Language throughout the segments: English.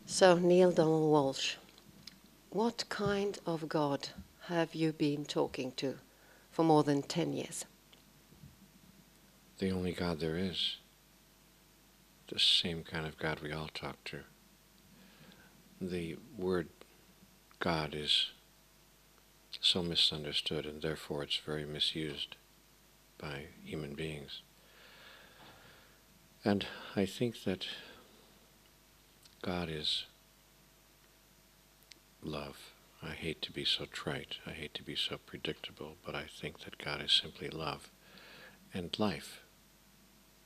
So, Neale Donald Walsch, what kind of God have you been talking to for more than 10 years? The only God there is. The same kind of God we all talk to. The word God is so misunderstood, and therefore it's very misused by human beings. And I think that God is love. I hate to be so trite, I hate to be so predictable, but I think that God is simply love and life.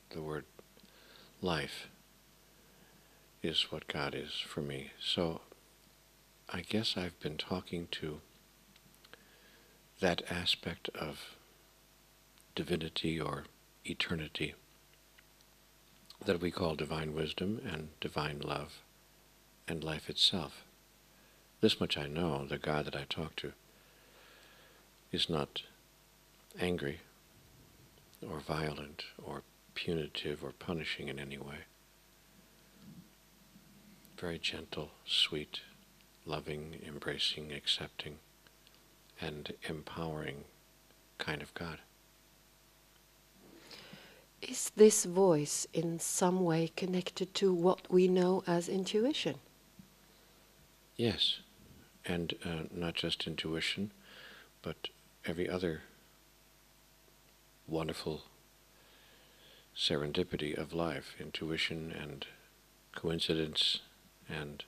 The word life is what God is for me. So I guess I've been talking to that aspect of divinity or eternity that we call divine wisdom and divine love and life itself. This much I know, the God that I talk to is not angry or violent or punitive or punishing in any way. Very gentle, sweet, loving, embracing, accepting, and empowering kind of God. Is this voice in some way connected to what we know as intuition? Yes, and not just intuition, but every other wonderful serendipity of life, intuition and coincidence and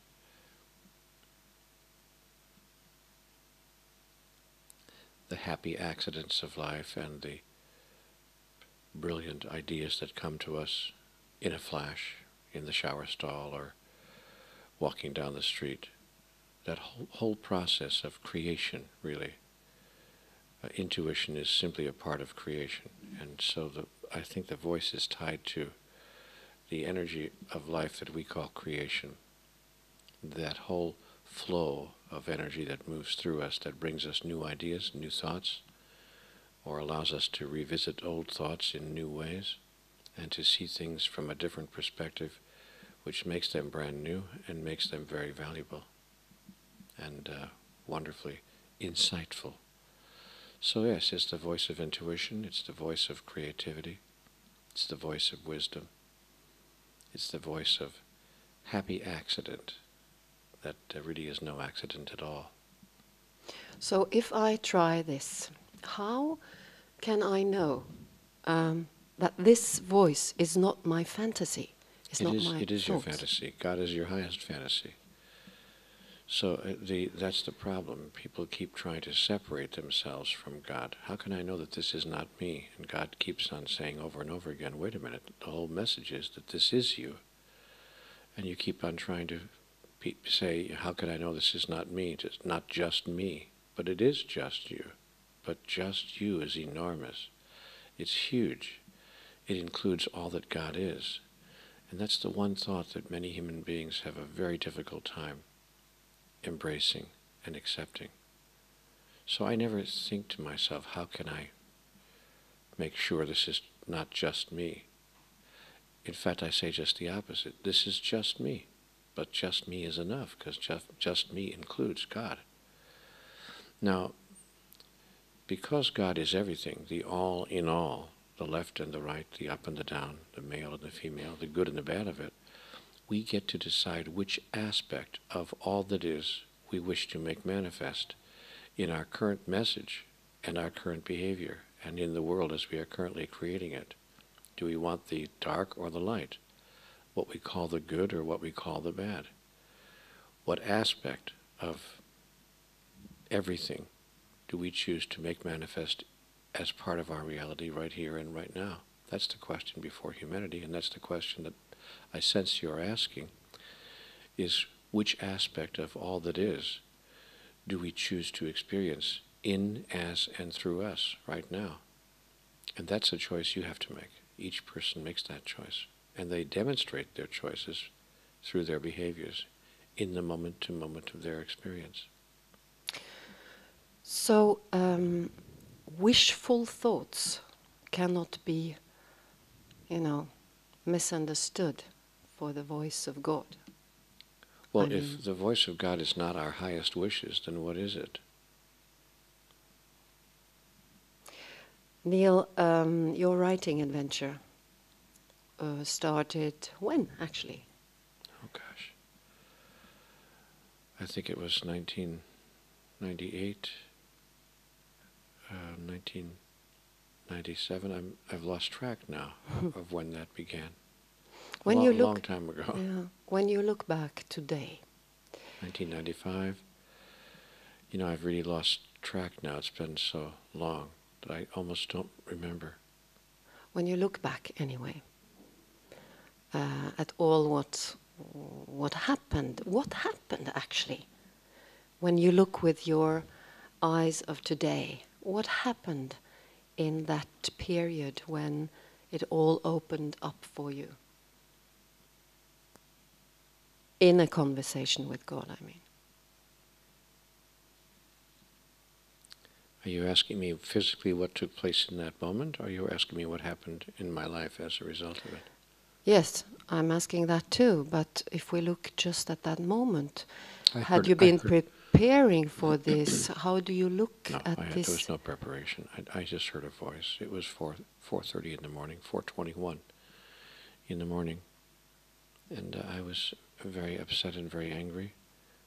the happy accidents of life and the brilliant ideas that come to us in a flash, in the shower stall or walking down the street. That whole process of creation, really. Intuition is simply a part of creation, and so I think the voice is tied to the energy of life that we call creation. That whole flow of energy that moves through us, that brings us new ideas, new thoughts, or allows us to revisit old thoughts in new ways, and to see things from a different perspective, which makes them brand new and makes them very valuable and wonderfully insightful. So yes, it's the voice of intuition, it's the voice of creativity, it's the voice of wisdom, it's the voice of happy accident that really is no accident at all. So if I try this, how can I know that this voice is not my fantasy, it's not my It is thoughts? your fantasy. God is your highest fantasy. So that's the problem. People keep trying to separate themselves from God. How can I know that this is not me? And God keeps on saying over and over again, wait a minute, the whole message is that this is you. And you keep on trying to say, how can I know this is not me? It's not just me. But it is just you. But just you is enormous. It's huge. It includes all that God is. And that's the one thought that many human beings have a very difficult time embracing and accepting. So I never think to myself, how can I make sure this is not just me? In fact, I say just the opposite. This is just me. But just me is enough, because just me includes God. Now, because God is everything, the all in all, the left and the right, the up and the down, the male and the female, the good and the bad of it, we get to decide which aspect of all that is we wish to make manifest in our current message and our current behavior and in the world as we are currently creating it. Do we want the dark or the light? What we call the good or what we call the bad? What aspect of everything do we choose to make manifest as part of our reality right here and right now? That's the question before humanity, and that's the question that I sense you're asking, is which aspect of all that is do we choose to experience in, as, and through us right now? And that's a choice you have to make. Each person makes that choice. And they demonstrate their choices through their behaviors in the moment to moment of their experience. So wishful thoughts cannot be, misunderstood for the voice of God? Well, if the voice of God is not our highest wishes, then what is it? Neale, your writing adventure started when, actually? Oh, gosh. I think it was 1998, 1997. I've lost track now of when that began. When you long time ago. Yeah, when you look back today. 1995. You know, I've really lost track now. It's been so long that I almost don't remember. When you look back, anyway, at all what happened actually? When you look with your eyes of today, what happened in that period when it all opened up for you? In a conversation with God, I mean. Are you asking me physically what took place in that moment, or are you asking me what happened in my life as a result of it? Yes, I'm asking that too, but if we look just at that moment, had you been preparing for this? How do you look at this? There was no preparation. I just heard a voice. It was 4:30 in the morning, 4:21 in the morning, and I was very upset and very angry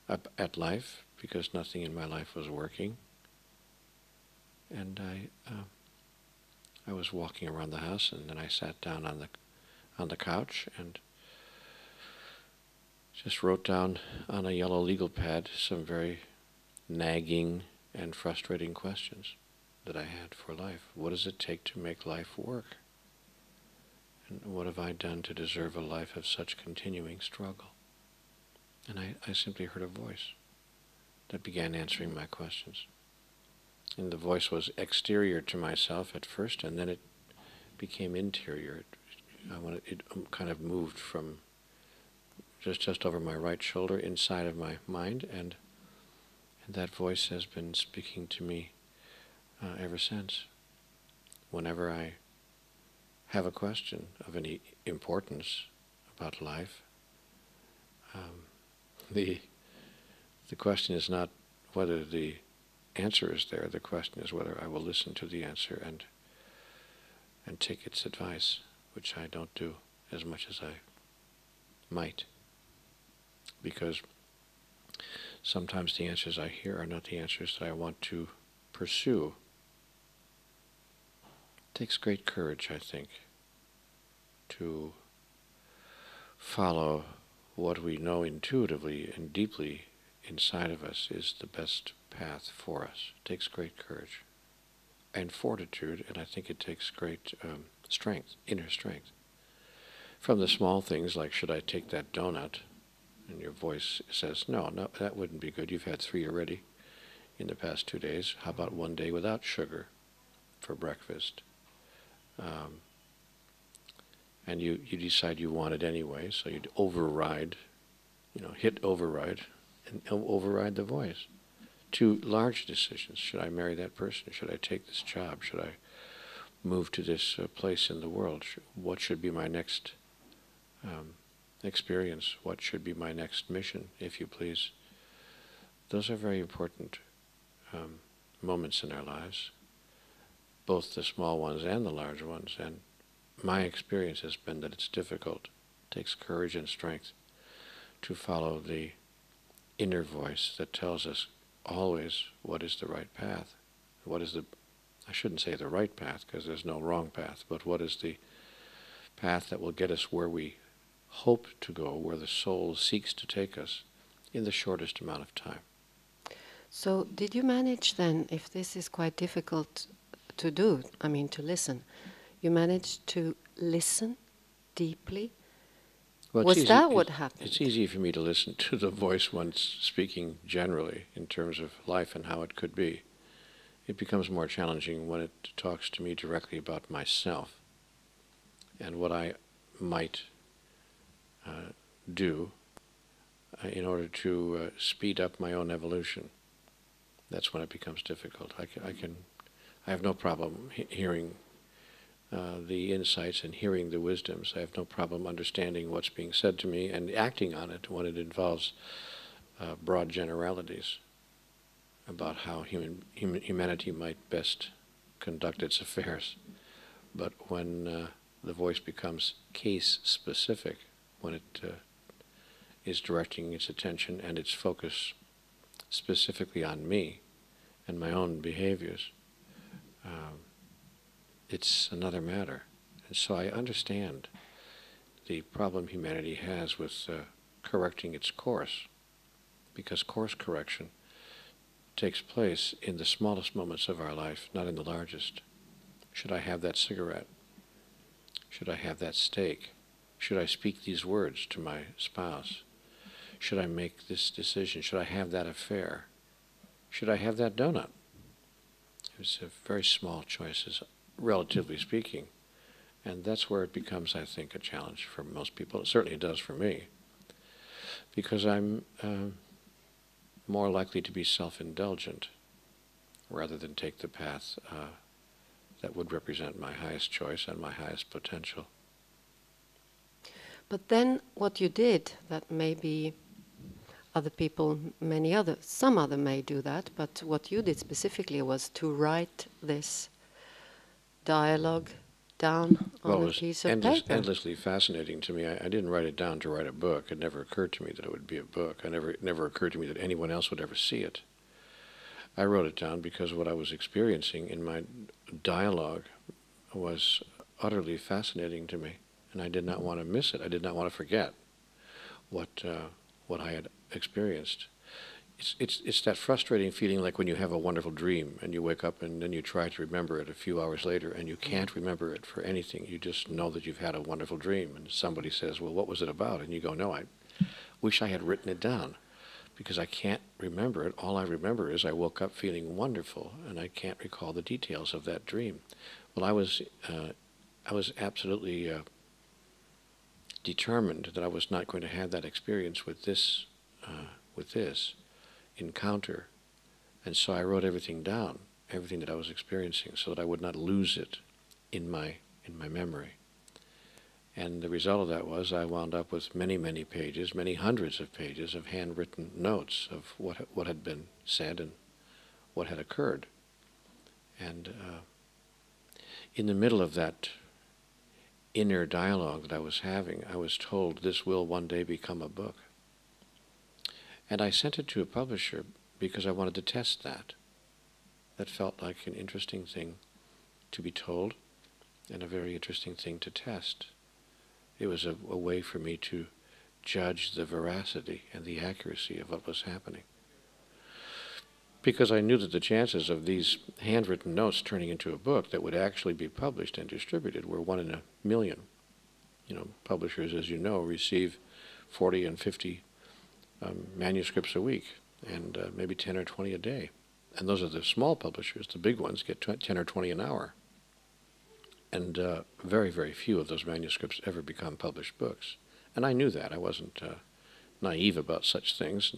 at life because nothing in my life was working. And I was walking around the house, and then I sat down on the couch and just wrote down on a yellow legal pad some very nagging and frustrating questions that I had for life. What does it take to make life work? And what have I done to deserve a life of such continuing struggle? And I simply heard a voice that began answering my questions. And the voice was exterior to myself at first, and then it became interior. It kind of moved from just over my right shoulder inside of my mind, and that voice has been speaking to me ever since. Whenever I have a question of any importance about life, the question is not whether the answer is there. The question is whether I will listen to the answer and take its advice, which I don't do as much as I might, because sometimes the answers I hear are not the answers that I want to pursue. It takes great courage, I think, to follow what we know intuitively and deeply inside of us is the best path for us. It takes great courage and fortitude, and I think it takes great strength, inner strength. From the small things like, should I take that donut? And your voice says, no, that wouldn't be good. You've had 3 already in the past 2 days. How about 1 day without sugar for breakfast? And you decide you want it anyway, so you'd override, hit override, and override the voice. 2 large decisions. Should I marry that person? Should I take this job? Should I move to this place in the world? What should be my next experience? What should be my next mission, if you please? Those are very important moments in our lives, both the small ones and the large ones. And my experience has been that it's difficult. It takes courage and strength to follow the inner voice that tells us always what is the right path. I shouldn't say the right path, because there's no wrong path, but what is the path that will get us where we hope to go, where the soul seeks to take us in the shortest amount of time. So did you manage then, if this is quite difficult to do, to listen, you managed to listen deeply? Well, Was that what happened? It's easy for me to listen to the voice once speaking generally in terms of life and how it could be. It becomes more challenging when it talks to me directly about myself and what I might do in order to speed up my own evolution. That's when it becomes difficult. I have no problem hearing the insights and hearing the wisdoms. I have no problem understanding what's being said to me and acting on it when it involves broad generalities about how humanity might best conduct its affairs. But when the voice becomes case-specific, when it is directing its attention and its focus specifically on me and my own behaviors, it's another matter. And so I understand the problem humanity has with correcting its course, because course correction takes place in the smallest moments of our life, not in the largest. Should I have that cigarette? Should I have that steak? Should I speak these words to my spouse? Should I make this decision? Should I have that affair? Should I have that donut? It's a very small choices, relatively speaking. And that's where it becomes, I think, a challenge for most people. It certainly does for me, because I'm more likely to be self-indulgent rather than take the path that would represent my highest choice and my highest potential. But then what you did, that maybe other people, some other may do that, but what you did specifically was to write this dialogue down on a piece of paper. Endlessly fascinating to me. I didn't write it down to write a book. It never occurred to me that it would be a book. It never occurred to me that anyone else would ever see it. I wrote it down because what I was experiencing in my dialogue was utterly fascinating to me, and I did not want to miss it. I did not want to forget what I had experienced. It's that frustrating feeling like when you have a wonderful dream and you wake up and then you try to remember it a few hours later and you can't remember it for anything. You just know that you've had a wonderful dream, and somebody says, well, what was it about? And you go, no, I wish I had written it down, because I can't remember it. All I remember is I woke up feeling wonderful, and I can't recall the details of that dream. Well, I was absolutely determined that I was not going to have that experience with this encounter, and so I wrote everything down, everything that I was experiencing, so that I would not lose it in my memory. And the result of that was I wound up with many, many pages, many hundreds of pages of handwritten notes of what had been said and what had occurred. And in the middle of that inner dialogue that I was having, I was told this will one day become a book. And I sent it to a publisher because I wanted to test that. That felt like an interesting thing to be told and a very interesting thing to test. It was a way for me to judge the veracity and the accuracy of what was happening. Because I knew that the chances of these handwritten notes turning into a book that would actually be published and distributed were 1 in a million. You know, publishers, as you know, receive 40 and 50 manuscripts a week, and maybe 10 or 20 a day. And those are the small publishers. The big ones get 10 or 20 an hour. And very, very few of those manuscripts ever become published books. And I knew that. I wasn't naive about such things.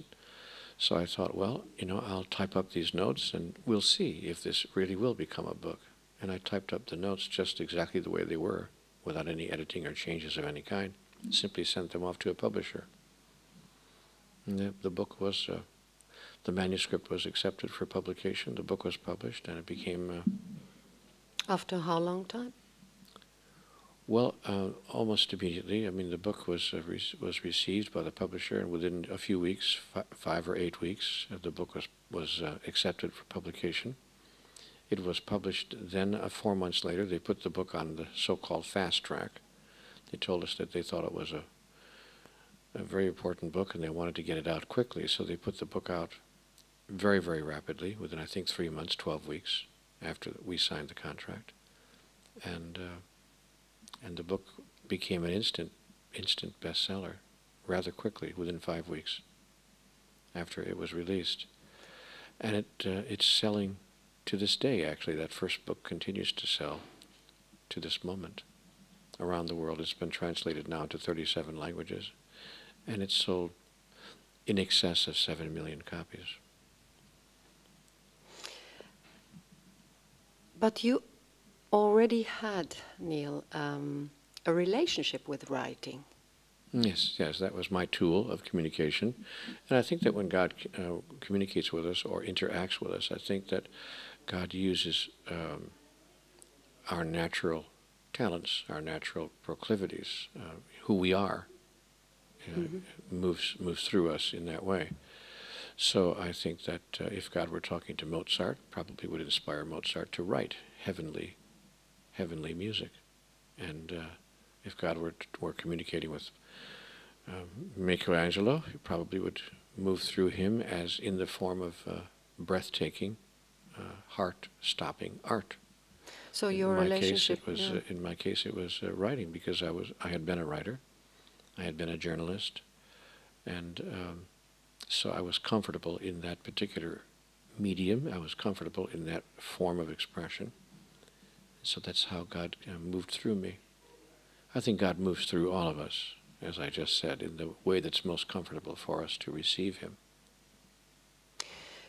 So I thought, well, you know, I'll type up these notes and we'll see if this really will become a book. And I typed up the notes just exactly the way they were, without any editing or changes of any kind. Simply sent them off to a publisher. And the book was, the manuscript was accepted for publication. The book was published, and it became... After how long time? Well, almost immediately. I mean, the book was received by the publisher, and within a few weeks, 5 or 8 weeks, the book was accepted for publication. It was published then 4 months later. They put the book on the so-called fast track. They told us that they thought it was a very important book, and they wanted to get it out quickly, so they put the book out very, very rapidly, within, I think, 3 months, 12 weeks after we signed the contract. And the book became an instant bestseller rather quickly, within 5 weeks after it was released. And it's selling to this day, actually. That first book continues to sell to this moment around the world. It's been translated now to 37 languages, and it's sold in excess of 7 million copies. But you already had, Neale, a relationship with writing. Yes, that was my tool of communication. And I think that when God communicates with us or interacts with us, I think that God uses our natural talents, our natural proclivities, who we are, moves through us in that way. So I think that if God were talking to Mozart, probably would inspire Mozart to write heavenly music. And if God were communicating with Michelangelo, it probably would move through him as in the form of breathtaking, heart-stopping art. So your relationship... In my case, it was writing, because I had been a writer, I had been a journalist, and so I was comfortable in that particular medium. I was comfortable in that form of expression. So that's how God moved through me. I think God moves through all of us, as I just said, in the way that's most comfortable for us to receive him.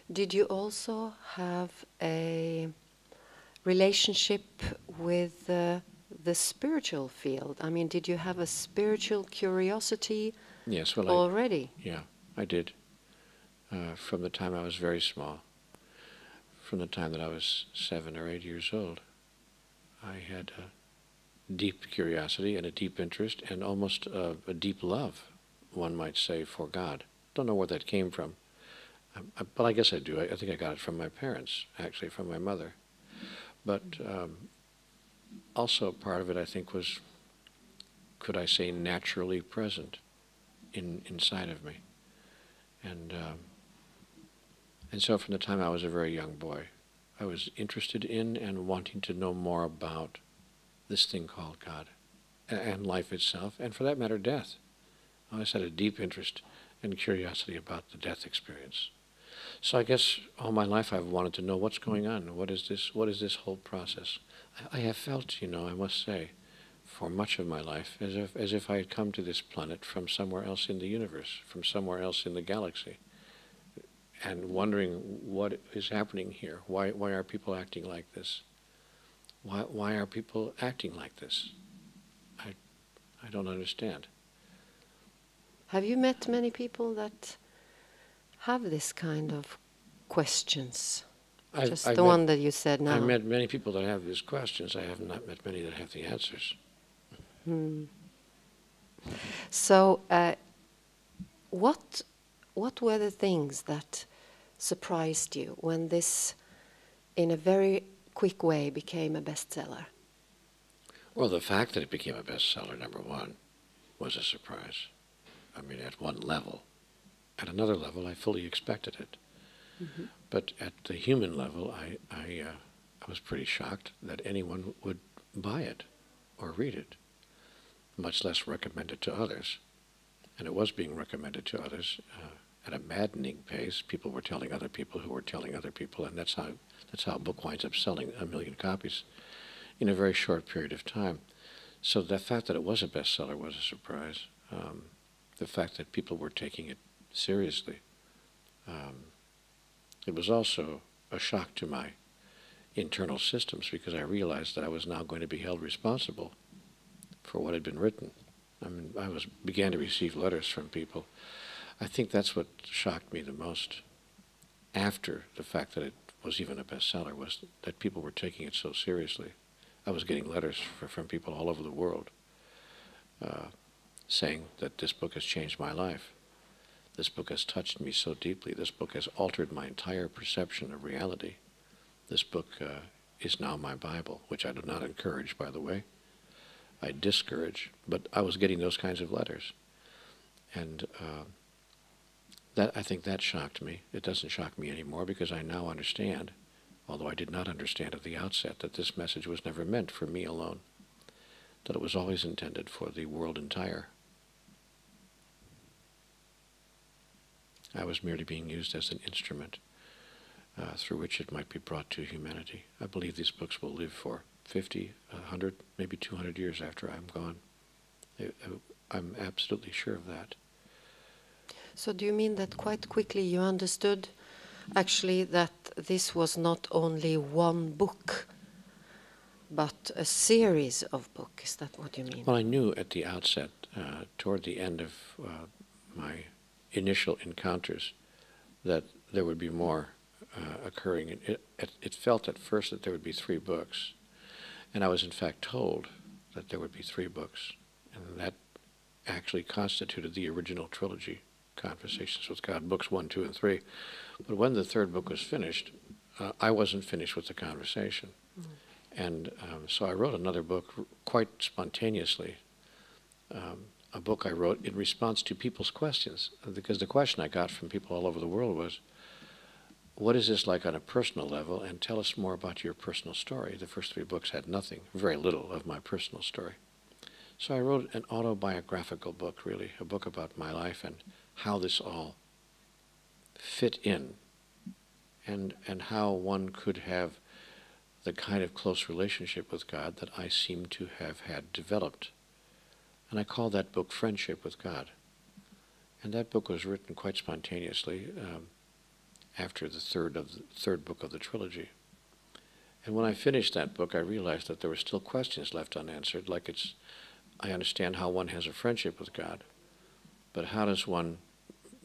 Did you also have a relationship with the spiritual field? I mean, did you have a spiritual curiosity already? Yeah, I did. From the time I was very small, from the time that I was 7 or 8 years old, I had a deep curiosity and a deep interest and almost a deep love, one might say, for God. Don't know where that came from, but I guess I do. I think I got it from my parents, actually, from my mother. But also part of it, I think, was, could I say, naturally present inside of me. And so from the time I was a very young boy, I was interested in and wanting to know more about this thing called God and life itself, and for that matter, death. I always had a deep interest and curiosity about the death experience. So I guess all my life I've wanted to know what's going on. What is this whole process? I have felt, I must say, for much of my life, as if I had come to this planet from somewhere else in the universe, from somewhere else in the galaxy, and wondering what is happening here. Why are people acting like this? Why are people acting like this? I don't understand. Have you met many people that have this kind of questions? I've one that you said now. I've met many people that have these questions. I have not met many that have the answers. So, what were the things that surprised you when this, in a very quick way, became a bestseller? Well, the fact that it became a bestseller, number one, was a surprise. I mean, at one level. At another level, I fully expected it. Mm-hmm. But at the human level, I was pretty shocked that anyone would buy it or read it, much less recommend it to others. And it was being recommended to others at a maddening pace. People were telling other people who were telling other people, and that's how a book winds up selling 1 million copies in a very short period of time. So the fact that it was a bestseller was a surprise. The fact that people were taking it seriously. It was also a shock to my internal systems, because I realized that I was now going to be held responsible for what had been written. I mean, began to receive letters from people. I think that's what shocked me the most after the fact that it was even a bestseller, was that people were taking it so seriously. I was getting letters from people all over the world saying that this book has changed my life. This book has touched me so deeply. This book has altered my entire perception of reality. This book is now my Bible, which I do not encourage, by the way. I discourage, but I was getting those kinds of letters. And I think that shocked me. It doesn't shock me anymore, because I now understand, although I did not understand at the outset, that this message was never meant for me alone, that it was always intended for the world entire. I was merely being used as an instrument through which it might be brought to humanity. I believe these books will live for 50, 100, maybe 200 years after I'm gone. I'm absolutely sure of that. So do you mean that quite quickly you understood actually that this was not only one book but a series of books. Is that what you mean? Well, I knew at the outset, toward the end of my initial encounters, that there would be more occurring. It felt at first that there would be 3 books, and I was in fact told that there would be 3 books, and that actually constituted the original trilogy, Conversations with God, books 1, 2, and 3. But when the 3rd book was finished, I wasn't finished with the conversation. Mm. And so I wrote another book quite spontaneously, a book I wrote in response to people's questions, because the question I got from people all over the world was, what is this like on a personal level, and tell us more about your personal story. The first 3 books had nothing, very little of my personal story. So I wrote an autobiographical book, really, a book about my life and how this all fit in, and how one could have the kind of close relationship with God that I seem to have had developed. And I call that book Friendship with God. And that book was written quite spontaneously after the third book of the trilogy. And when I finished that book, I realized that there were still questions left unanswered, like I understand how one has a friendship with God, but how does one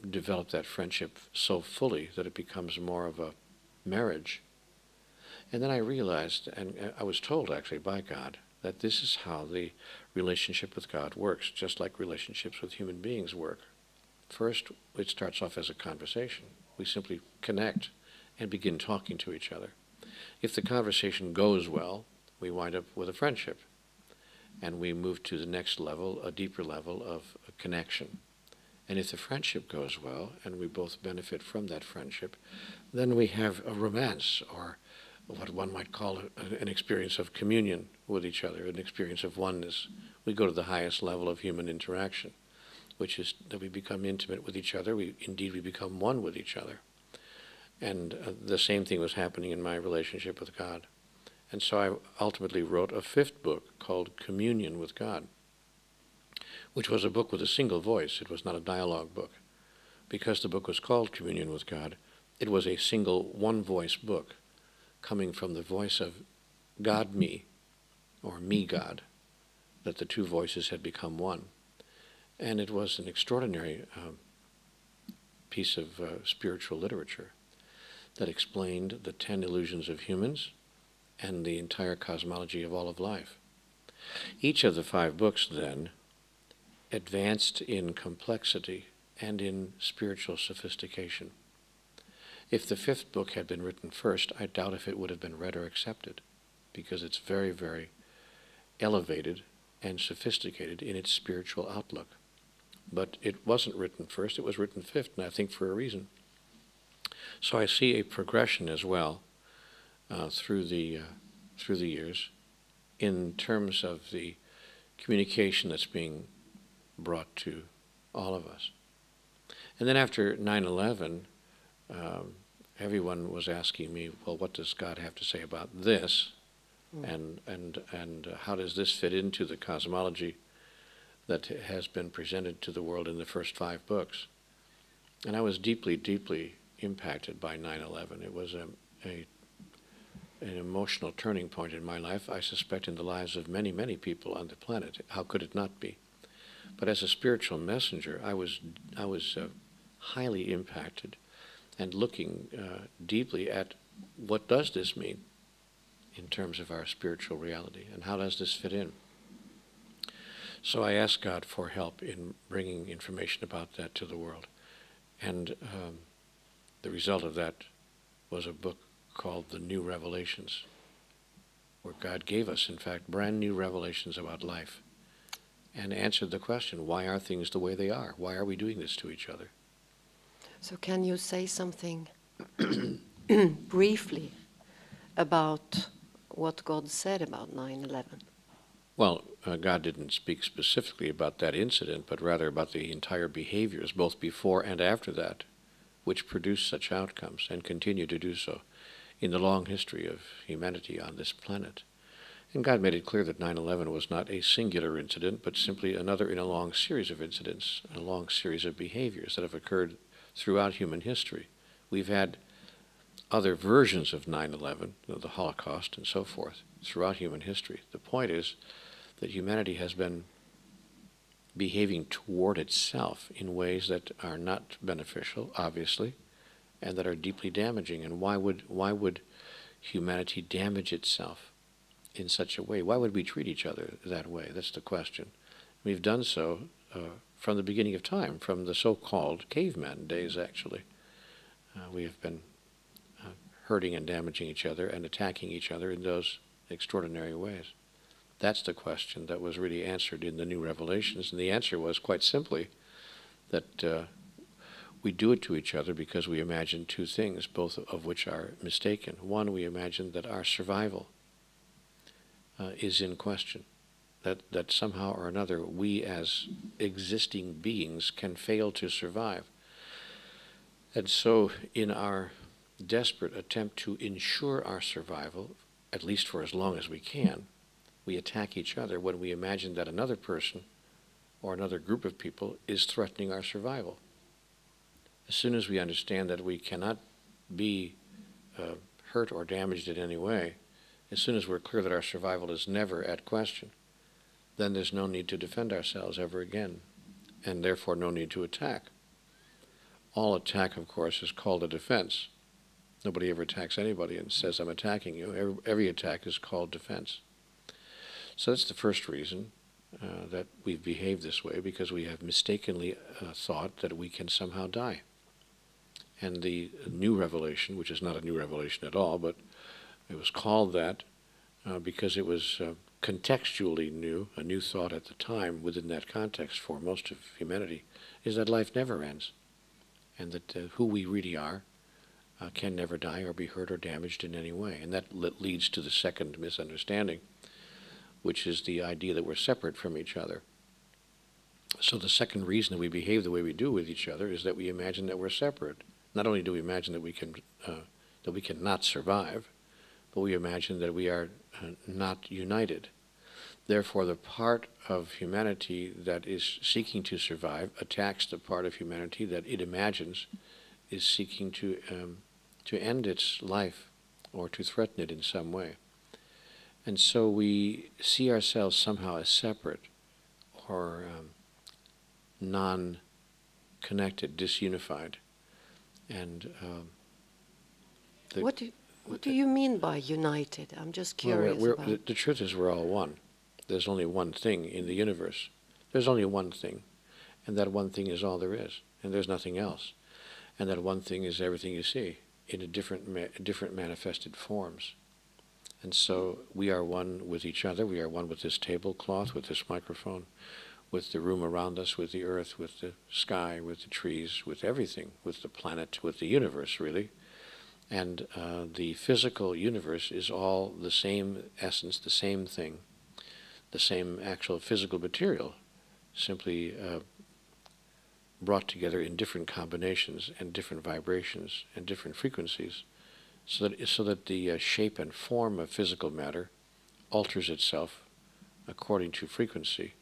develop that friendship so fully that it becomes more of a marriage? And then I realized, and I was told actually by God, that this is how the relationship with God works, just like relationships with human beings work. First, it starts off as a conversation. We simply connect and begin talking to each other. If the conversation goes well, we wind up with a friendship, and we move to the next level, a deeper level of connection. And if the friendship goes well, and we both benefit from that friendship, then we have a romance, or what one might call an experience of communion with each other, an experience of oneness. We go to the highest level of human interaction, which is that we become intimate with each other. We become one with each other. And the same thing was happening in my relationship with God. And so I ultimately wrote a 5th book called Communion with God, which was a book with a single voice. It was not a dialogue book. Because the book was called Communion with God, it was a single one-voice book, coming from the voice of God, me, or me, God, that the 2 voices had become one. And it was an extraordinary piece of spiritual literature that explained the 10 illusions of humans and the entire cosmology of all of life. Each of the 5 books, then, advanced in complexity and in spiritual sophistication. If the 5th book had been written first, I doubt if it would have been read or accepted, because it's very, very elevated and sophisticated in its spiritual outlook. But it wasn't written first, it was written 5th, and I think for a reason. So I see a progression as well through the years in terms of the communication that's being brought to all of us. And then after 9/11, everyone was asking me, well, what does God have to say about this? And how does this fit into the cosmology that has been presented to the world in the first 5 books? And I was deeply, deeply impacted by 9/11. It was an emotional turning point in my life, I suspect in the lives of many, many people on the planet. How could it not be? But as a spiritual messenger, I was highly impacted and looking deeply at what does this mean in terms of our spiritual reality, and how does this fit in? So I asked God for help in bringing information about that to the world. And the result of that was a book called The New Revelations, where God gave us, in fact, brand new revelations about life and answered the question, why are things the way they are? Why are we doing this to each other? So can you say something briefly about what God said about 9/11? Well, God didn't speak specifically about that incident, but rather about the entire behaviors, both before and after that, which produced such outcomes and continue to do so in the long history of humanity on this planet. And God made it clear that 9/11 was not a singular incident, but simply another in a long series of incidents, a long series of behaviors that have occurred throughout human history. We've had other versions of 9/11, the Holocaust and so forth. throughout human history. The point is that humanity has been behaving toward itself in ways that are not beneficial, obviously, and that are deeply damaging. And why would humanity damage itself in such a way? Why would we treat each other that way? That's the question. We've done so from the beginning of time, from the so-called caveman days, actually. We have been hurting and damaging each other and attacking each other in those extraordinary ways. That's the question that was really answered in the new revelations. And the answer was quite simply that we do it to each other because we imagine two things, both of which are mistaken. One, we imagine that our survival is in question, that somehow or another we as existing beings can fail to survive. And so in our desperate attempt to ensure our survival, at least for as long as we can, we attack each other when we imagine that another person or another group of people is threatening our survival. As soon as we understand that we cannot be hurt or damaged in any way, as soon as we're clear that our survival is never at question, then there's no need to defend ourselves ever again, and therefore no need to attack. All attack, of course, is called a defense. Nobody ever attacks anybody and says, I'm attacking you. Every attack is called defense. So that's the first reason that we've behaved this way, because we have mistakenly thought that we can somehow die. And the new revelation, which is not a new revelation at all, but it was called that because it was contextually new, a new thought at the time within that context for most of humanity, is that life never ends, and that who we really are can never die or be hurt or damaged in any way. And that leads to the second misunderstanding, which is the idea that we're separate from each other. So the second reason that we behave the way we do with each other is that we imagine that we're separate. Not only do we imagine that we can not survive, but we imagine that we are not united. Therefore, the part of humanity that is seeking to survive attacks the part of humanity that it imagines is seeking to end its life or to threaten it in some way. And so we see ourselves somehow as separate or non-connected, disunified. And what do you mean by united? I'm just curious about. The truth is we're all one. There's only one thing in the universe. There's only one thing, and that one thing is all there is, and there's nothing else. And that one thing is everything you see in different manifested forms. And so we are one with each other. We are one with this tablecloth, with this microphone, with the room around us, with the earth, with the sky, with the trees, with everything, with the planet, with the universe, really. And the physical universe is all the same essence, the same thing, the same actual physical material, simply brought together in different combinations and different vibrations and different frequencies, so that the shape and form of physical matter alters itself according to frequency,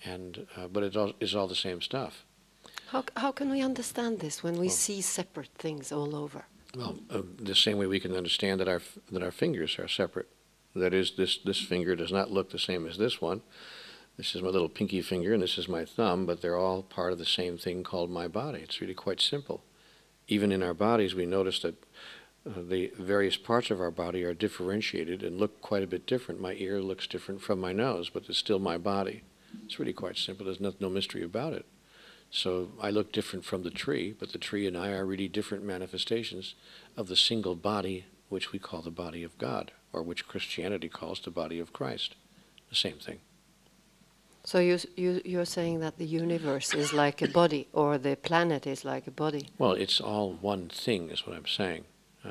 and but it is all the same stuff. How can we understand this when we see separate things all over? Well, the same way we can understand that our fingers are separate. That is, this finger does not look the same as this one. This is my little pinky finger, and this is my thumb, but they're all part of the same thing called my body. It's really quite simple. Even in our bodies, we notice that the various parts of our body are differentiated and look quite a bit different. My ear looks different from my nose, but it's still my body. It's really quite simple. There's no mystery about it. So I look different from the tree, but the tree and I are really different manifestations of the single body, which we call the body of God, or which Christianity calls the body of Christ. The same thing. So you're saying that the universe is like a body, or the planet is like a body? Well, it's all one thing, is what I'm saying.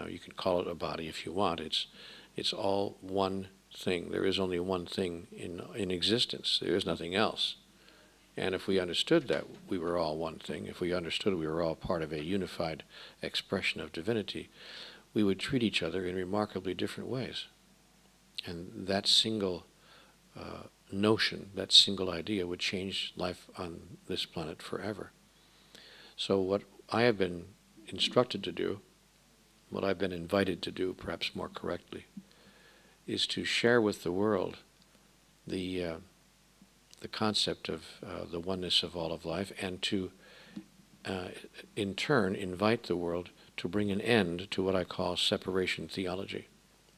You can call it a body if you want. It's all one thing. There is only one thing in existence. There is nothing else. And if we understood that we were all one thing, if we understood we were all part of a unified expression of divinity, we would treat each other in remarkably different ways. And that single notion, that single idea would change life on this planet forever. So what I have been instructed to do, what I've been invited to do, perhaps more correctly, is to share with the world the concept of the oneness of all of life, and to in turn invite the world to bring an end to what I call separation theology.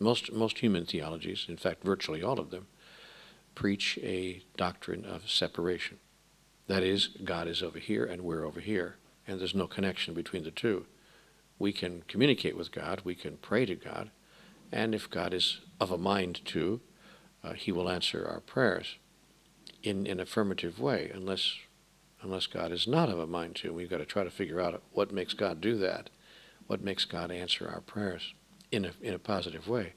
Most human theologies, in fact virtually all of them, preach a doctrine of separation. That is, God is over here and we're over here, and there's no connection between the two. We can communicate with God, we can pray to God, and if God is of a mind to, he will answer our prayers in an affirmative way, unless God is not of a mind to. We've got to try to figure out what makes God do that, what makes God answer our prayers in a positive way.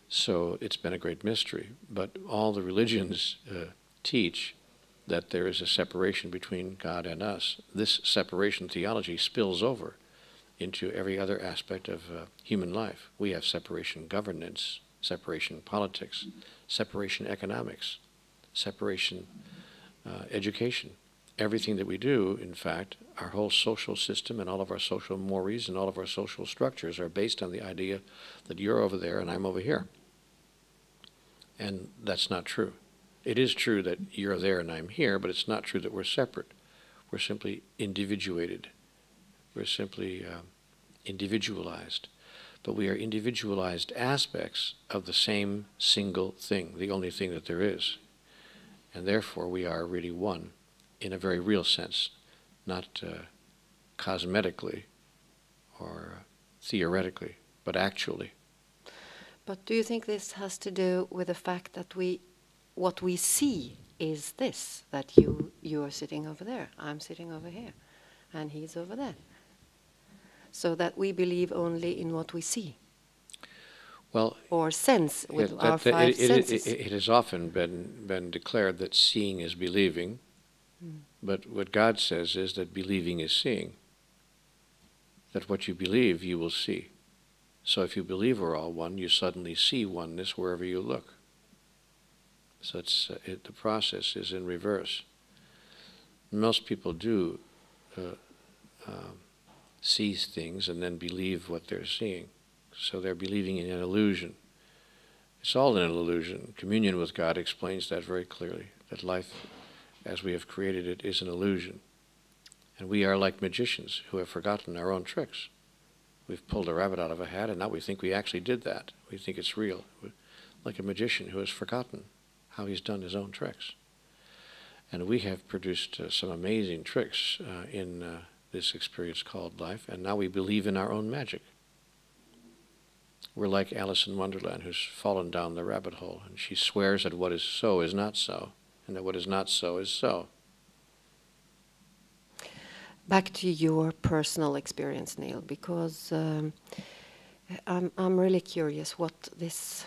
So it's been a great mystery, but all the religions teach that there is a separation between God and us. This separation theology spills over into every other aspect of human life. We have separation governance, separation politics, separation economics, separation education. Everything that we do, in fact, our whole social system and all of our social mores and all of our social structures are based on the idea that you're over there and I'm over here. And that's not true. It is true that you're there and I'm here, but it's not true that we're separate. We're simply individuated. We're simply individualized. But we are individualized aspects of the same single thing, the only thing that there is. And therefore we are really one in a very real sense, not cosmetically or theoretically, but actually. But do you think this has to do with the fact that what we see is this, that you are sitting over there, I'm sitting over here, and he's over there? So that we believe only in what we see? Well, or sense with our five senses? It has often been declared that seeing is believing, but what God says is that believing is seeing. That what you believe, you will see. So if you believe we're all one, you suddenly see oneness wherever you look. So the process is in reverse. Most people do see things and then believe what they're seeing. So they're believing in an illusion. It's all an illusion. Communion with God explains that very clearly, that life as we have created it is an illusion. And we are like magicians who have forgotten our own tricks. We've pulled a rabbit out of a hat and now we think we actually did that. We think it's real. We're like a magician who has forgotten how he's done his own tricks. And we have produced some amazing tricks in this experience called life, and now we believe in our own magic. We're like Alice in Wonderland, who's fallen down the rabbit hole, and she swears that what is so is not so, and that what is not so is so. Back to your personal experience, Neale, because I'm really curious what this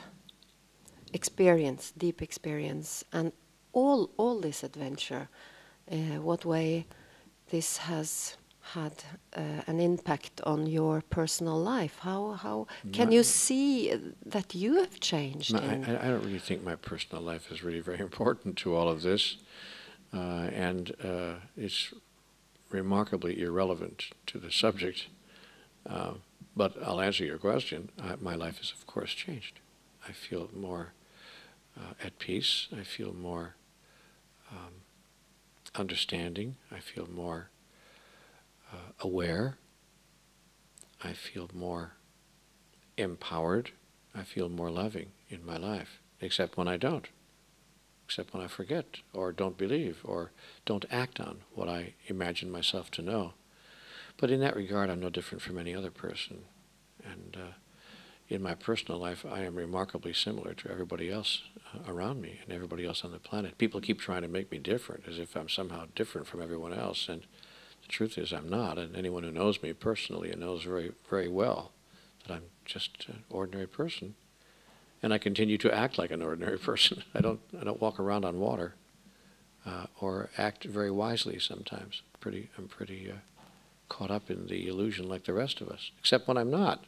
experience, deep experience, and all this adventure, what way this has had an impact on your personal life. How can you see that you have changed? I don't really think my personal life is really very important to all of this, and it's remarkably irrelevant to the subject. But I'll answer your question. My life has, of course, changed. I feel more at peace. I feel more understanding. I feel more aware. I feel more empowered. I feel more loving in my life, except when I don't. Except when I forget, or don't believe, or don't act on what I imagine myself to know. But in that regard, I'm no different from any other person. And in my personal life, I am remarkably similar to everybody else around me and everybody else on the planet. People keep trying to make me different, as if I'm somehow different from everyone else. And the truth is I'm not. And anyone who knows me personally knows very, very well that I'm just an ordinary person. And I continue to act like an ordinary person. I don't walk around on water or act very wisely sometimes. I'm pretty caught up in the illusion like the rest of us, except when I'm not.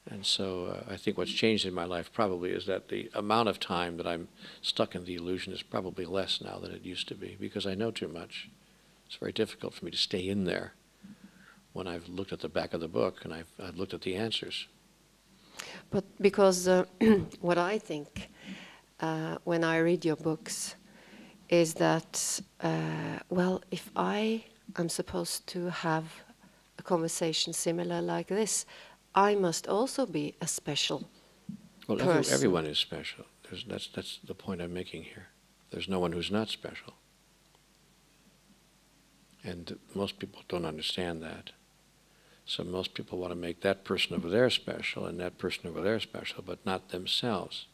And so I think what's changed in my life probably is that the amount of time that I'm stuck in the illusion is probably less now than it used to be, because I know too much. It's very difficult for me to stay in there when I've looked at the back of the book and I've looked at the answers. But because what I think when I read your books is that, well, if I am supposed to have a conversation similar like this, I must also be a special person. Everyone is special. That's the point I'm making here. There's no one who's not special. And most people don't understand that. So most people want to make that person over there special and that person over there special, but not themselves.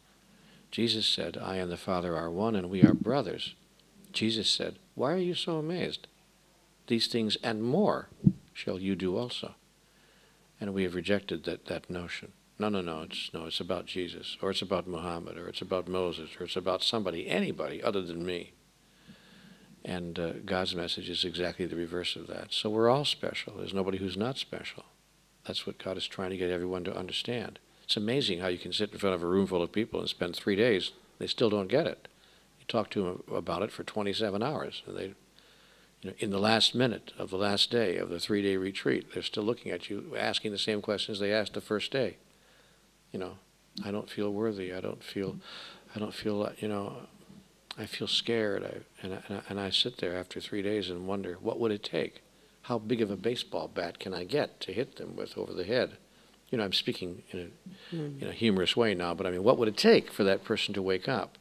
Jesus said, I and the Father are one and we are brothers. Jesus said, why are you so amazed? These things and more shall you do also. And we have rejected that notion. No, it's about Jesus, or it's about Muhammad, or it's about Moses, or it's about somebody, anybody other than me. And God's message is exactly the reverse of that. So we're all special. There's nobody who's not special. That's what God is trying to get everyone to understand. It's amazing how you can sit in front of a room full of people and spend 3 days. They still don't get it. You talk to them about it for 27 hours. And they, in the last minute of the last day of the 3-day retreat, they're still looking at you, asking the same questions they asked the first day. I don't feel worthy. I don't feel, I feel scared. And I sit there after 3 days and wonder, what would it take? How big of a baseball bat can I get to hit them with over the head? I'm speaking in a humorous way now, but I mean, what would it take for that person to wake up?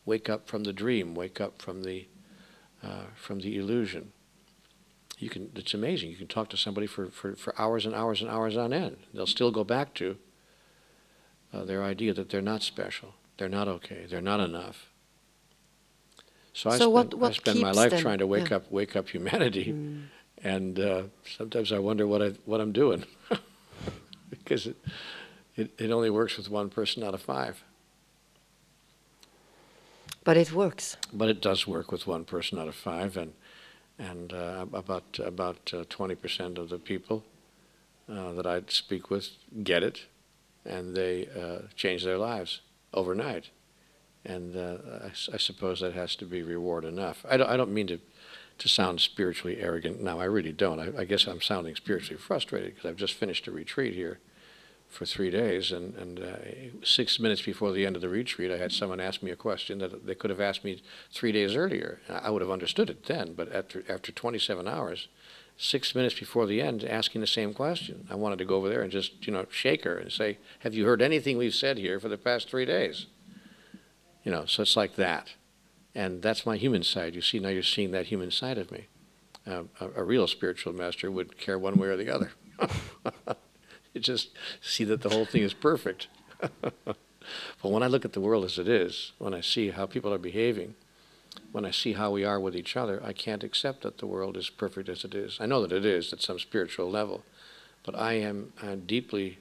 Wake up from the dream, wake up from the illusion. It's amazing. You can talk to somebody for hours and hours and hours on end. They'll still go back to their idea that they're not special, they're not okay, they're not enough. So I spend my life trying to wake up humanity, and sometimes I wonder what I'm doing, because it only works with one person out of 5. But it works. But it does work with one person out of 5, and about 20% of the people that I speak with get it, and they change their lives overnight. And I suppose that has to be reward enough. I don't mean to sound spiritually arrogant. No, I really don't. I guess I'm sounding spiritually frustrated because I've just finished a retreat here for 3 days, and 6 minutes before the end of the retreat, I had someone ask me a question that they could have asked me 3 days earlier. I would have understood it then, but after 27 hours, 6 minutes before the end, asking the same question, I wanted to go over there and just shake her and say, have you heard anything we've said here for the past 3 days? So it's like that. And that's my human side. You see, now you're seeing that human side of me. A real spiritual master would care one way or the other. You just see that the whole thing is perfect. But when I look at the world as it is, when I see how people are behaving, when I see how we are with each other, I can't accept that the world is perfect as it is. I know that it is at some spiritual level, but I am deeply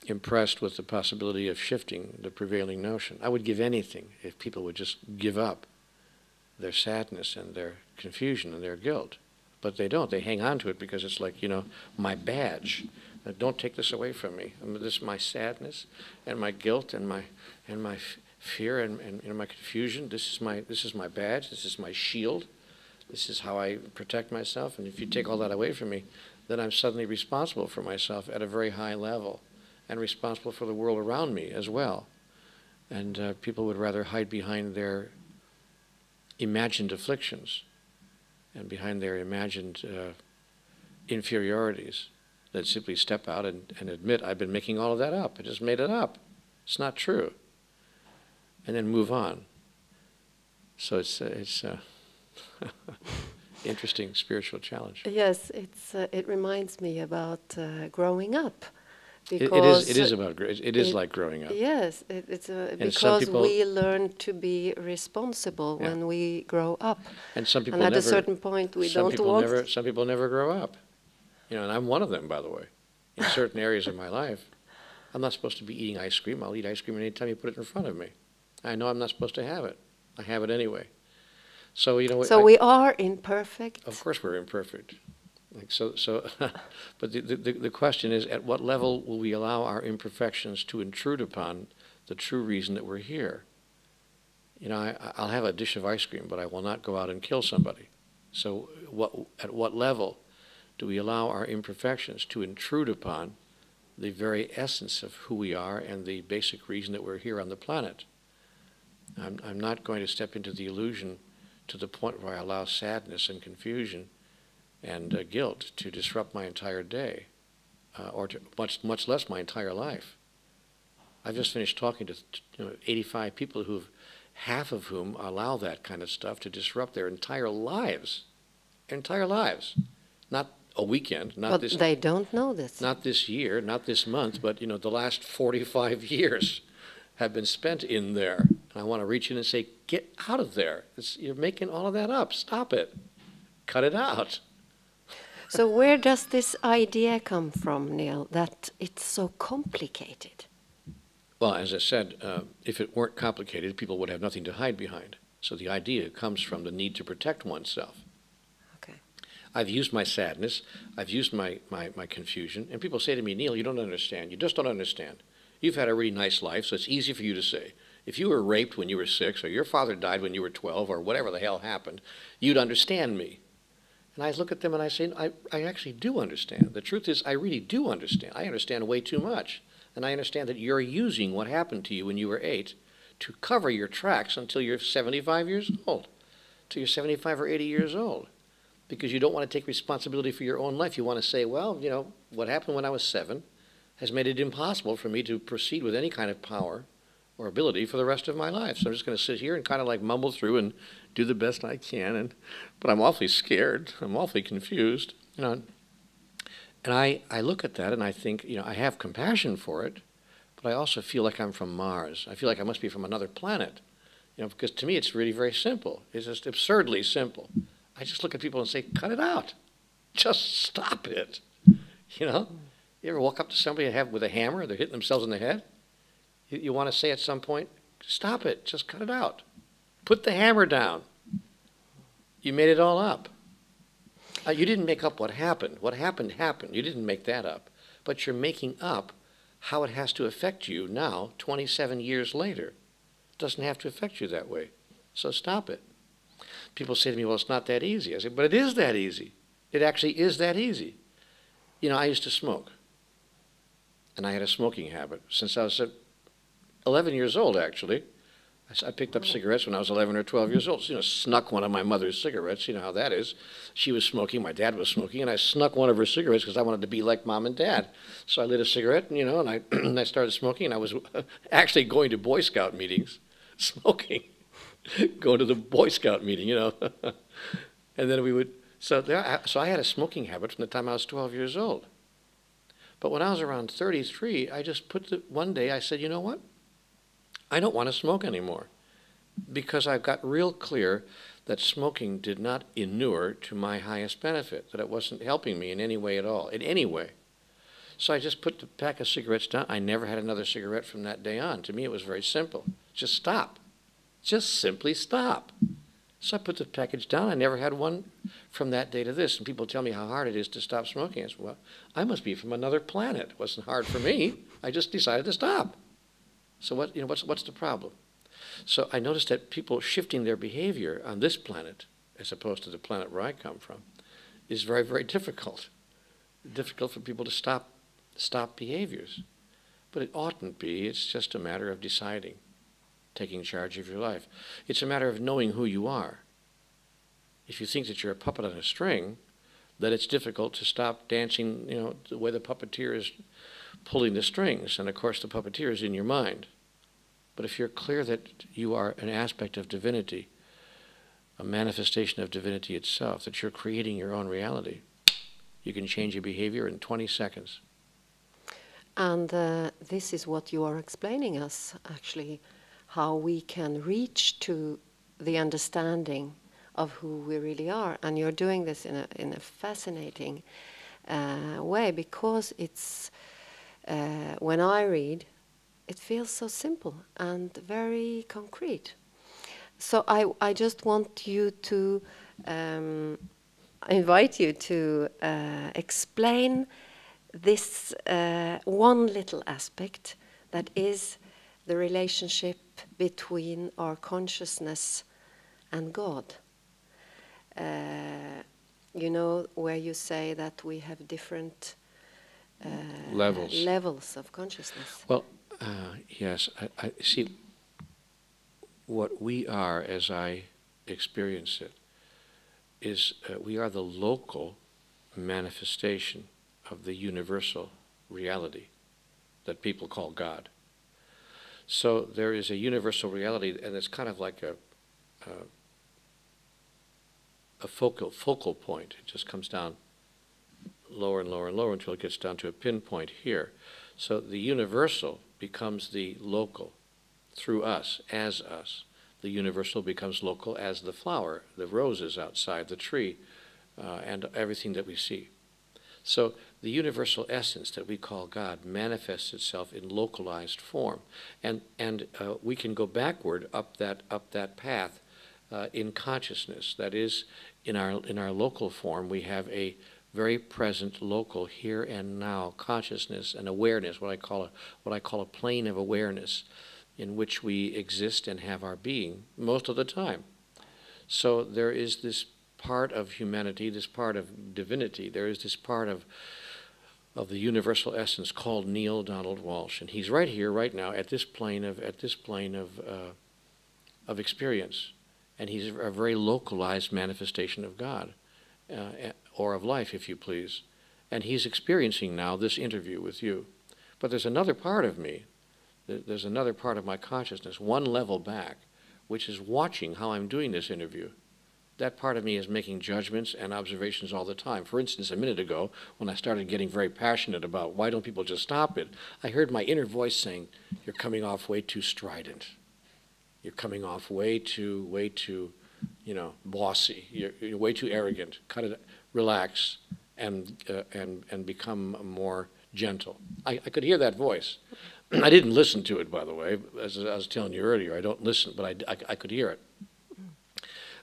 impressed with the possibility of shifting the prevailing notion. I would give anything if people would just give up their sadness and their confusion and their guilt. But they don't. They hang on to it because it's like, my badge. Don't take this away from me. This is my sadness and my guilt and my fear and my confusion. This is my badge. This is my shield. This is how I protect myself. And if you take all that away from me, then I'm suddenly responsible for myself at a very high level, and responsible for the world around me as well. And people would rather hide behind their imagined afflictions and behind their imagined inferiorities than simply step out and admit, I've been making all of that up. I just made it up. It's not true. And then move on. So it's interesting spiritual challenge. Yes, it reminds me about growing up. Because it is like growing up. Yes, because we learn to be responsible when we grow up. And some people at a certain point we don't want. Some people never grow up. And I'm one of them, by the way. In certain areas of my life, I'm not supposed to be eating ice cream. I'll eat ice cream anytime you put it in front of me. I know I'm not supposed to have it. I have it anyway. So we are imperfect. Of course, we're imperfect. But the question is, at what level will we allow our imperfections to intrude upon the true reason that we're here? I'll have a dish of ice cream, but I will not go out and kill somebody. So at what level do we allow our imperfections to intrude upon the very essence of who we are and the basic reason that we're here on the planet. I'm not going to step into the illusion to the point where I allow sadness and confusion and guilt to disrupt my entire day, or to much less my entire life. I've just finished talking to 85 people half of whom allow that kind of stuff to disrupt their entire lives. Entire lives. Not a weekend, not but this. They don't know this. Not this year, not this month, but the last 45 years have been spent in there. And I want to reach in and say, get out of there. You're making all of that up. Stop it. Cut it out. So where does this idea come from, Neale, that it's so complicated? Well, as I said, if it weren't complicated, people would have nothing to hide behind. So the idea comes from the need to protect oneself. Okay. I've used my sadness, I've used my confusion, and people say to me, Neale, you don't understand. You just don't understand. You've had a really nice life, so it's easy for you to say. If you were raped when you were 6, or your father died when you were 12, or whatever the hell happened, you'd understand me. And I look at them and I say, I actually do understand. The truth is, I really do understand. I understand way too much. And I understand that you're using what happened to you when you were 8 to cover your tracks until you're 75 years old, till you're 75 or 80 years old, because you don't want to take responsibility for your own life. You want to say, well, what happened when I was 7 has made it impossible for me to proceed with any kind of power or ability for the rest of my life. So I'm just going to sit here and kind of like mumble through and do the best I can. But I'm awfully scared. I'm awfully confused. And I look at that and I think, I have compassion for it, but I also feel like I'm from Mars. I feel like I must be from another planet, because to me it's really very simple. It's just absurdly simple. I just look at people and say, cut it out. Just stop it. You ever walk up to somebody with a hammer, they're hitting themselves in the head? You want to say at some point, stop it, just cut it out. Put the hammer down. You made it all up. You didn't make up what happened. What happened, happened. You didn't make that up. But you're making up how it has to affect you now, 27 years later. It doesn't have to affect you that way. So stop it. People say to me, well, it's not that easy. I say, but it is that easy. It actually is that easy. I used to smoke. And I had a smoking habit since I was 11 years old, actually. I picked up cigarettes when I was 11 or 12 years old. So, snuck one of my mother's cigarettes. You know how that is. She was smoking, my dad was smoking, and I snuck one of her cigarettes because I wanted to be like Mom and Dad. So I lit a cigarette, and, and I started smoking, and I was actually going to Boy Scout meetings, smoking, going to the Boy Scout meeting, And then we would, so I had a smoking habit from the time I was 12 years old. But when I was around 33, I just one day I said, you know what? I don't want to smoke anymore, because I've got real clear that smoking did not inure to my highest benefit, that it wasn't helping me in any way at all, in any way. So I just put the pack of cigarettes down. I never had another cigarette from that day on. To me, it was very simple. Just stop. Just simply stop. So I put the package down. I never had one from that day to this. And people tell me how hard it is to stop smoking. I said, well, I must be from another planet. It wasn't hard for me. I just decided to stop. So what's the problem? So I noticed that people shifting their behavior on this planet, as opposed to the planet where I come from, is very, very difficult. Difficult for people to stop behaviors. But it oughtn't be. It's just a matter of deciding, taking charge of your life. It's a matter of knowing who you are. If you think that you're a puppet on a string, then it's difficult to stop dancing, the way the puppeteer is pulling the strings. And of course the puppeteer is in your mind. But if you're clear that you are an aspect of divinity, a manifestation of divinity itself, that you're creating your own reality, you can change your behavior in 20 seconds. And this is what you are explaining us, actually, how we can reach to the understanding of who we really are. And you're doing this in a fascinating way, because it's, when I read, it feels so simple and very concrete. So I just want you to invite you to explain this one little aspect, that is the relationship between our consciousness and God. Where you say that we have different levels of consciousness. Well, yes, I see. What we are, as I experience it, is we are the local manifestation of the universal reality that people call God. So there is a universal reality, and it's kind of like a focal point. It just comes down lower and lower and lower until it gets down to a pinpoint here. So the universal becomes the local through us, as us. The universal becomes local as the flower, the roses outside, the tree, and everything that we see. So the universal essence that we call God manifests itself in localized form, and we can go backward up that path in consciousness. That is, in our local form, we have a very present, local, here and now consciousness and awareness. What I call a plane of awareness, in which we exist and have our being most of the time. So there is this part of humanity, this part of divinity. There is this part of the universal essence called Neale Donald Walsch, and he's right here, right now, at this plane of experience, and he's a very localized manifestation of God, or of life, if you please, and he's experiencing now this interview with you. But there's another part of me. There's another part of my consciousness, one level back, which is watching how I'm doing this interview. That part of me is making judgments and observations all the time. For instance, a minute ago, when I started getting very passionate about why don't people just stop it, I heard my inner voice saying, "You're coming off way too strident. You're coming off way too, bossy. You're way too arrogant. Cut it, relax, and become more gentle." I could hear that voice. I didn't listen to it, by the way. As I was telling you earlier, I don't listen, but I could hear it.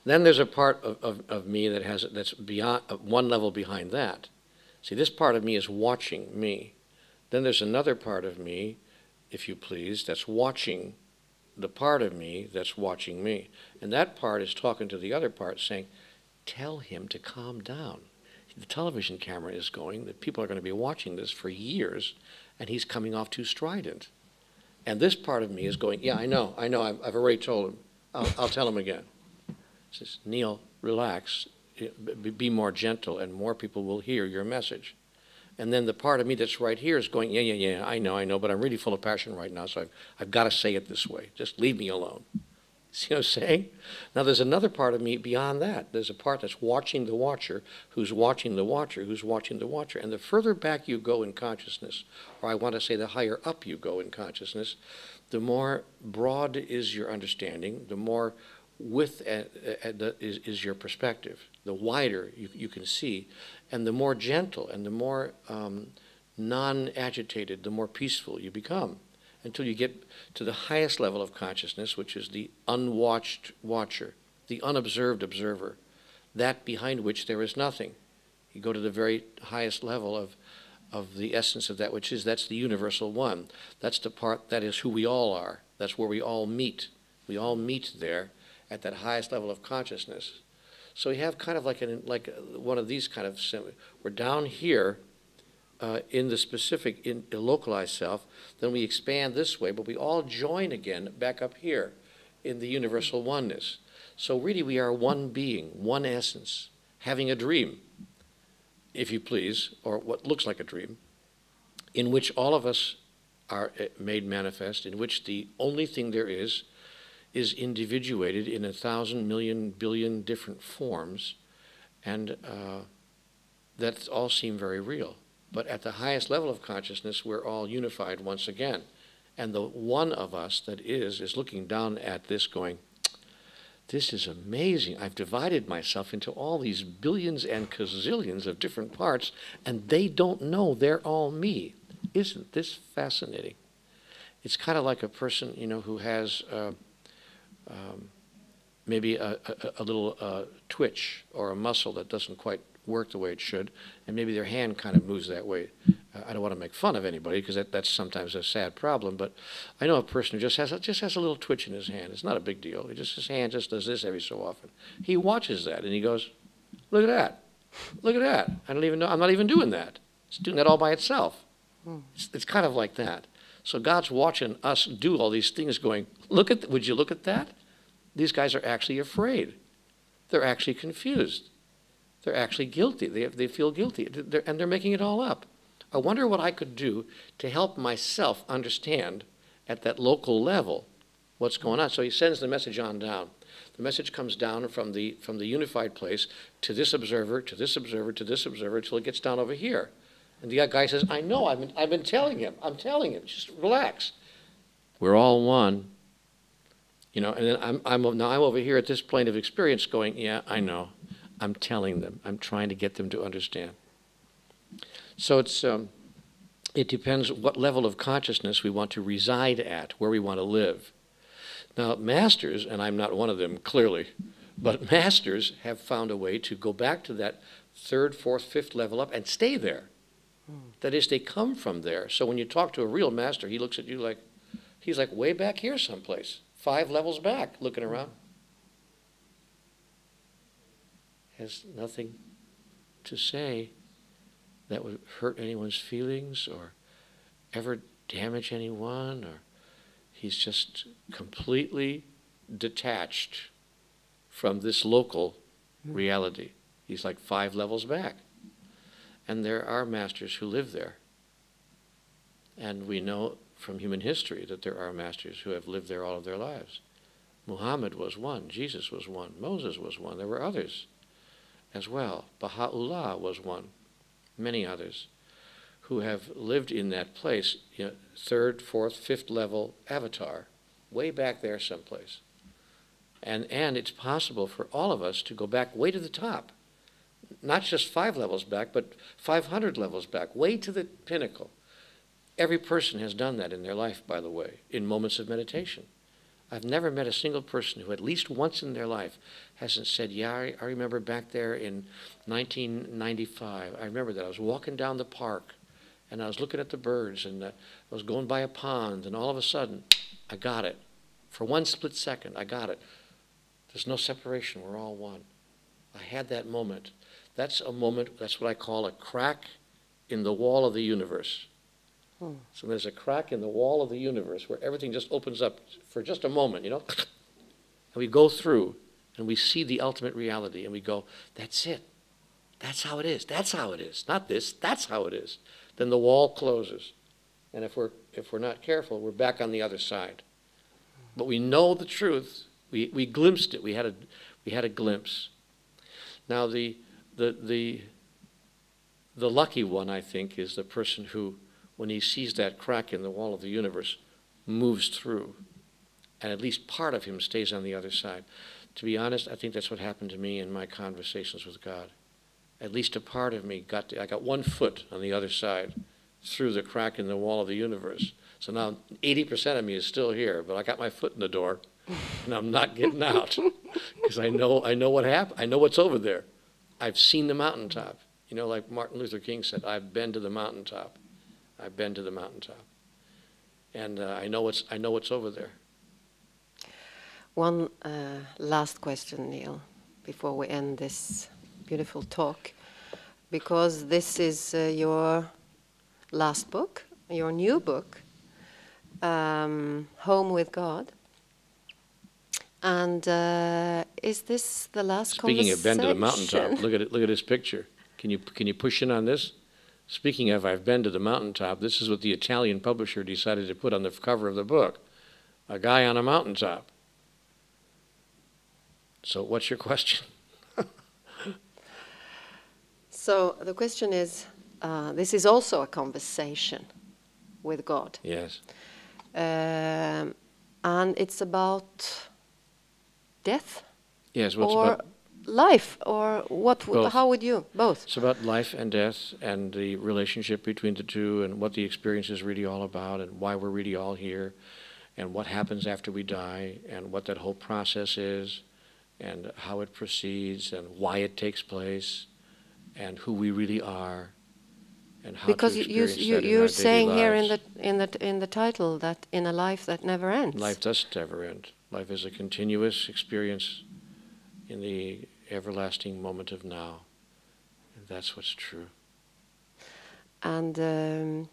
Then there's a part of me that's beyond, one level behind that. See, this part of me is watching me. Then there's another part of me, if you please, that's watching the part of me that's watching me. And that part is talking to the other part, saying, "Tell him to calm down. The television camera is going, that people are going to be watching this for years, and he's coming off too strident." And this part of me is going, "Yeah, I know, I've already told him. I'll tell him again." It says, "Neale, relax, be more gentle, and more people will hear your message." And then the part of me that's right here is going, yeah, I know, but I'm really full of passion right now, so I've got to say it this way. Just leave me alone. See what I'm saying? Now there's another part of me beyond that. There's a part that's watching the watcher, who's watching the watcher, who's watching the watcher. And the further back you go in consciousness, or I want to say the higher up you go in consciousness, the more broad is your understanding, the more width is your perspective, the wider you can see, and the more gentle and the more non-agitated, the more peaceful you become, until you get to the highest level of consciousness, which is the unwatched watcher, the unobserved observer, that behind which there is nothing. You go to the very highest level of the essence of that, that's the universal one. That's the part that is who we all are. That's where we all meet. We all meet there at that highest level of consciousness. So we have kind of like one of these kind of, we're down here in the specific, in the localized self, then we expand this way, but we all join again back up here in the universal oneness. So really we are one being, one essence, having a dream, if you please, or what looks like a dream, in which all of us are made manifest, in which the only thing there is individuated in 1,000 million billion different forms, and that all seem very real. But at the highest level of consciousness, we're all unified once again. And the one of us that is looking down at this going, "This is amazing. I've divided myself into all these billions and gazillions of different parts, and they don't know they're all me. Isn't this fascinating?" It's kind of like a person, who has maybe a little twitch or a muscle that doesn't quite work the way it should, and maybe their hand kind of moves that way. I don't want to make fun of anybody, because that's sometimes a sad problem, but I know a person who just has a little twitch in his hand. It's not a big deal. His hand just does this every so often. He watches that and he goes, "Look at that. Look at that. I don't even know. I'm not even doing that. It's doing that all by itself." It's kind of like that. So God's watching us do all these things going, would you look at that? These guys are actually afraid. They're actually confused. They're actually guilty. They feel guilty. And they're making it all up. I wonder what I could do to help myself understand at that local level what's going on. So he sends the message on down. The message comes down from the unified place to this observer, to this observer, to this observer, until it gets down over here. And the guy says, I know, I've been telling him. I'm telling him, just relax. We're all one. You know, and then I'm over here at this plane of experience going, yeah, I know. I'm telling them. I'm trying to get them to understand. So it depends what level of consciousness we want to reside at, where we want to live. Now, masters, and I'm not one of them, clearly, but masters have found a way to go back to that third, fourth, fifth level up and stay there. That is, they come from there. So when you talk to a real master, he looks at you like, he's like way back here someplace, 5 levels back, looking around. Has nothing to say that would hurt anyone's feelings or ever damage anyone, or he's just completely detached from this local reality. He's like 5 levels back. And there are masters who live there. And we know from human history that there are masters who have lived there all of their lives. Muhammad was one. Jesus was one. Moses was one. There were others as well. Baha'u'llah was one. Many others who have lived in that place, you know, 3rd, 4th, 5th level avatar, way back there someplace. And it's possible for all of us to go back way to the top. Not just 5 levels back, but 500 levels back, way to the pinnacle. Every person has done that in their life, by the way, in moments of meditation. I've never met a single person who at least once in their life hasn't said, yeah, I remember back there in 1995. I remember that. I was walking down the park, and I was looking at the birds, and I was going by a pond, and all of a sudden, I got it. For one split second, I got it. There's no separation. We're all one. I had that moment. That's a moment, that's what I call a crack in the wall of the universe. So there's a crack in the wall of the universe where everything just opens up for just a moment, you know. And we go through and we see the ultimate reality and we go, that's it. That's how it is. That's how it is. Not this. That's how it is. Then the wall closes. And if we're not careful, we're back on the other side. But we know the truth. We glimpsed it. We had a glimpse. Now the lucky one, I think, is the person who, when he sees that crack in the wall of the universe, moves through. And at least part of him stays on the other side. To be honest, I think that's what happened to me in my conversations with God. At least a part of me I got 1 foot on the other side through the crack in the wall of the universe. So now 80% of me is still here, but I got my foot in the door, and I'm not getting out because I know what happened. I know what's over there. I've seen the mountaintop. You know, like Martin Luther King said, I've been to the mountaintop. I've been to the mountaintop. And I know what's over there. One last question, Neale, before we end this beautiful talk, because this is your last book, your new book, Home with God. And is this the last conversation? Speaking of been to the mountaintop, look at this picture. Can you push in on this? Speaking of I've been to the mountaintop, this is what the Italian publisher decided to put on the cover of the book. A guy on a mountaintop. So what's your question? So the question is, this is also a conversation with God. Yes. And it's about death? Yes, what's or about life? Or what? How would you? Both. It's about life and death and the relationship between the two and what the experience is really all about and why we're really all here and what happens after we die and what that whole process is and how it proceeds and why it takes place and who we really are and how because to experience that in our you're daily saying here lives. in the title that in a life that never ends. Life doesn't ever end. Life is a continuous experience in the everlasting moment of now. And that's what's true. And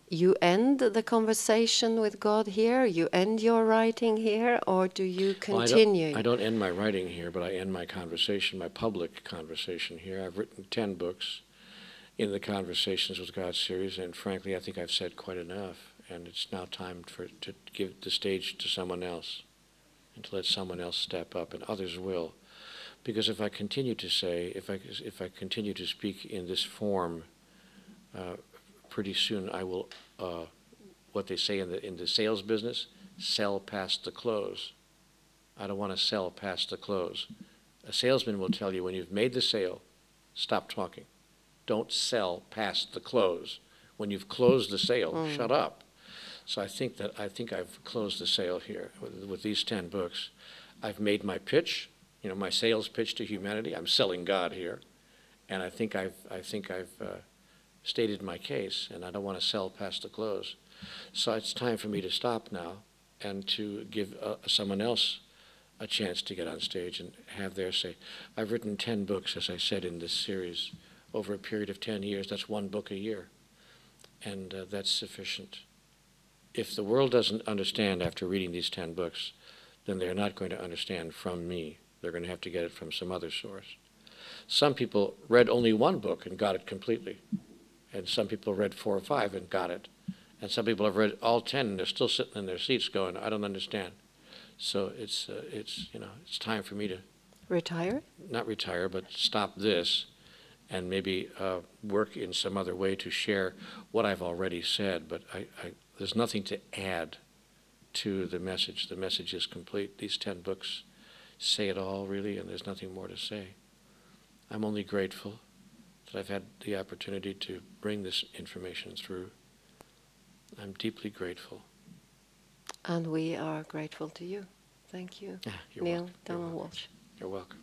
you end the conversation with God here? You end your writing here, or do you continue? Well, I don't end my writing here, but I end my conversation, my public conversation here. I've written 10 books in the Conversations with God series, and frankly, I think I've said quite enough. And it's now time to give the stage to someone else, and to let someone else step up, and others will. Because if I continue to say, if I continue to speak in this form, pretty soon I will, what they say in the sales business, sell past the close. I don't want to sell past the close. A salesman will tell you when you've made the sale, stop talking. Don't sell past the close. When you've closed the sale, shut up. So I think I've closed the sale here with these 10 books. I've made my pitch, my sales pitch to humanity. I'm selling God here, and I think I've stated my case, and I don't want to sell past the close. So it's time for me to stop now and to give someone else a chance to get on stage and have their say. I've written 10 books, as I said, in this series over a period of 10 years. That's 1 book a year, and that's sufficient. If the world doesn't understand after reading these 10 books, then they're not going to understand from me. They're going to have to get it from some other source. Some people read only 1 book and got it completely, and some people read 4 or 5 and got it, and some people have read all 10 and they're still sitting in their seats going, I don't understand. So it's time for me to retire? Not retire, but stop this and maybe work in some other way to share what I've already said. But there's nothing to add to the message. The message is complete. These 10 books say it all, really, and there's nothing more to say. I'm only grateful that I've had the opportunity to bring this information through. I'm deeply grateful. And we are grateful to you. Thank you, You're Neale welcome. Donald Walsch. You're welcome.